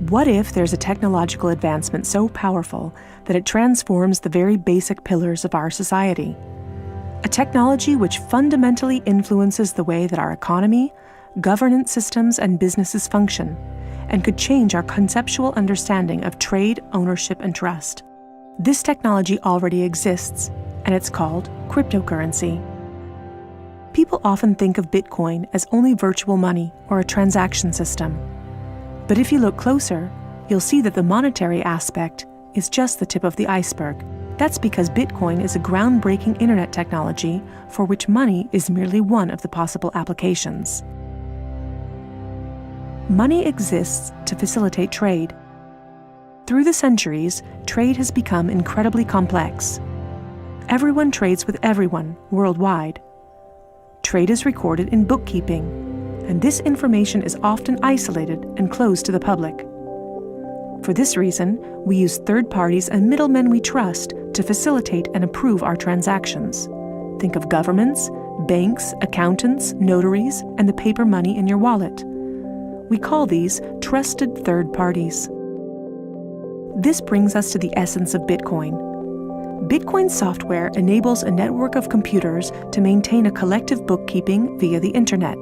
What if there's a technological advancement so powerful that it transforms the very basic pillars of our society? A technology which fundamentally influences the way that our economy, governance systems, and businesses function, and could change our conceptual understanding of trade, ownership, and trust. This technology already exists, and it's called cryptocurrency. People often think of Bitcoin as only virtual money or a transaction system. But if you look closer, you'll see that the monetary aspect is just the tip of the iceberg. That's because Bitcoin is a groundbreaking internet technology for which money is merely one of the possible applications. Money exists to facilitate trade. Through the centuries, trade has become incredibly complex. Everyone trades with everyone worldwide. Trade is recorded in bookkeeping, and this information is often isolated and closed to the public. For this reason, we use third parties and middlemen we trust to facilitate and approve our transactions. Think of governments, banks, accountants, notaries, and the paper money in your wallet. We call these trusted third parties. This brings us to the essence of Bitcoin. Bitcoin software enables a network of computers to maintain a collective bookkeeping via the internet.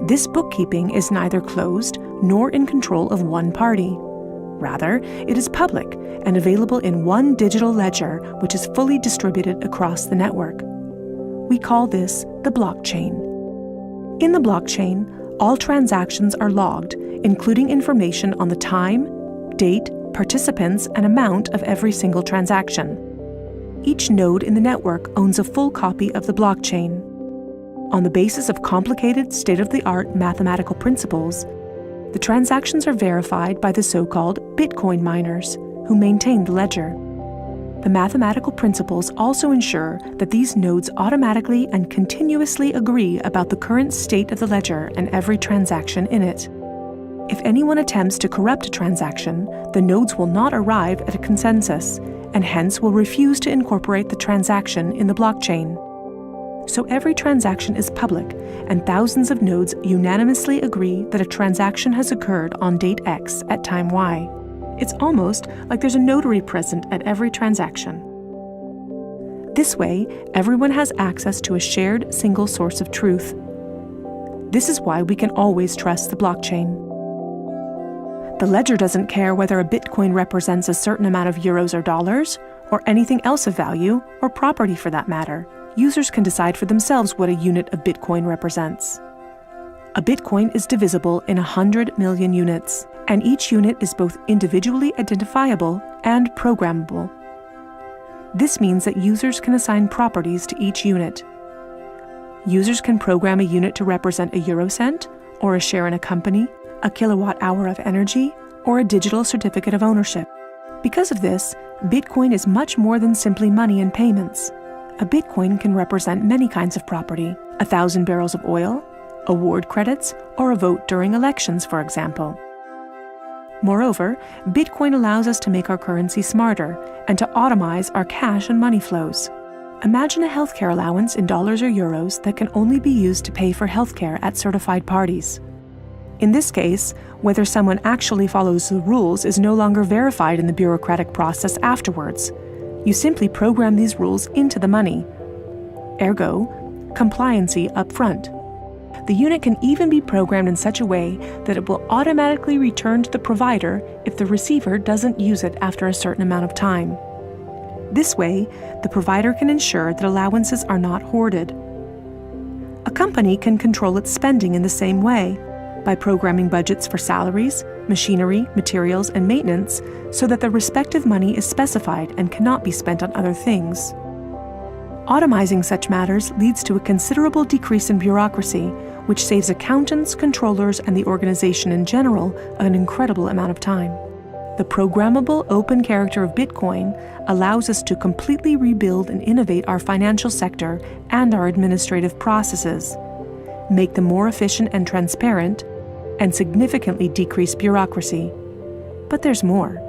This bookkeeping is neither closed nor in control of one party. Rather, it is public and available in one digital ledger which is fully distributed across the network. We call this the blockchain. In the blockchain, all transactions are logged, including information on the time, date, participants, and amount of every single transaction. Each node in the network owns a full copy of the blockchain. On the basis of complicated, state-of-the-art mathematical principles, the transactions are verified by the so-called Bitcoin miners, who maintain the ledger. The mathematical principles also ensure that these nodes automatically and continuously agree about the current state of the ledger and every transaction in it. If anyone attempts to corrupt a transaction, the nodes will not arrive at a consensus, and hence will refuse to incorporate the transaction in the blockchain. So every transaction is public, and thousands of nodes unanimously agree that a transaction has occurred on date X at time Y. It's almost like there's a notary present at every transaction. This way, everyone has access to a shared single source of truth. This is why we can always trust the blockchain. The ledger doesn't care whether a Bitcoin represents a certain amount of euros or dollars, or anything else of value, or property for that matter. Users can decide for themselves what a unit of Bitcoin represents. A Bitcoin is divisible in 100 million units, and each unit is both individually identifiable and programmable. This means that users can assign properties to each unit. Users can program a unit to represent a eurocent, or a share in a company, a kilowatt-hour of energy, or a digital certificate of ownership. Because of this, Bitcoin is much more than simply money and payments. A Bitcoin can represent many kinds of property: 1,000 barrels of oil, award credits, or a vote during elections, for example. Moreover, Bitcoin allows us to make our currency smarter and to automize our cash and money flows. Imagine a healthcare allowance in dollars or euros that can only be used to pay for healthcare at certified parties. In this case, whether someone actually follows the rules is no longer verified in the bureaucratic process afterwards. You simply program these rules into the money. Ergo, compliancy up front. The unit can even be programmed in such a way that it will automatically return to the provider if the receiver doesn't use it after a certain amount of time. This way, the provider can ensure that allowances are not hoarded. A company can control its spending in the same way, by programming budgets for salaries, machinery, materials, and maintenance so that the respective money is specified and cannot be spent on other things. Automizing such matters leads to a considerable decrease in bureaucracy, which saves accountants, controllers, and the organization in general an incredible amount of time. The programmable open character of Bitcoin allows us to completely rebuild and innovate our financial sector and our administrative processes, make them more efficient and transparent, and significantly decrease bureaucracy. But there's more.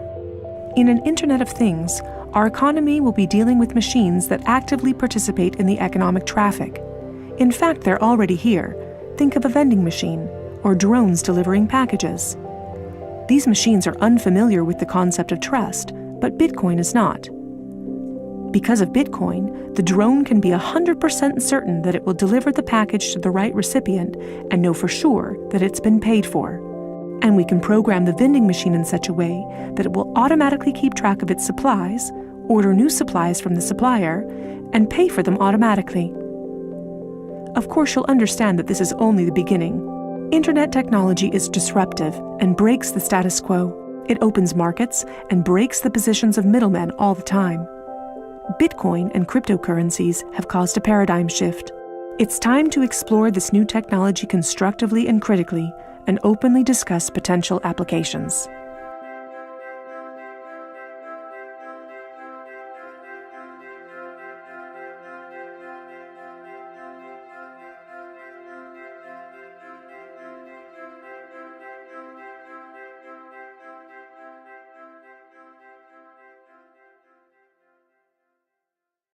In an Internet of Things, our economy will be dealing with machines that actively participate in the economic traffic. In fact, they're already here. Think of a vending machine, or drones delivering packages. These machines are unfamiliar with the concept of trust, but Bitcoin is not. Because of Bitcoin, the drone can be 100% certain that it will deliver the package to the right recipient and know for sure that it's been paid for. And we can program the vending machine in such a way that it will automatically keep track of its supplies, order new supplies from the supplier, and pay for them automatically. Of course, you'll understand that this is only the beginning. Internet technology is disruptive and breaks the status quo. It opens markets and breaks the positions of middlemen all the time. Bitcoin and cryptocurrencies have caused a paradigm shift. It's time to explore this new technology constructively and critically, and openly discuss potential applications.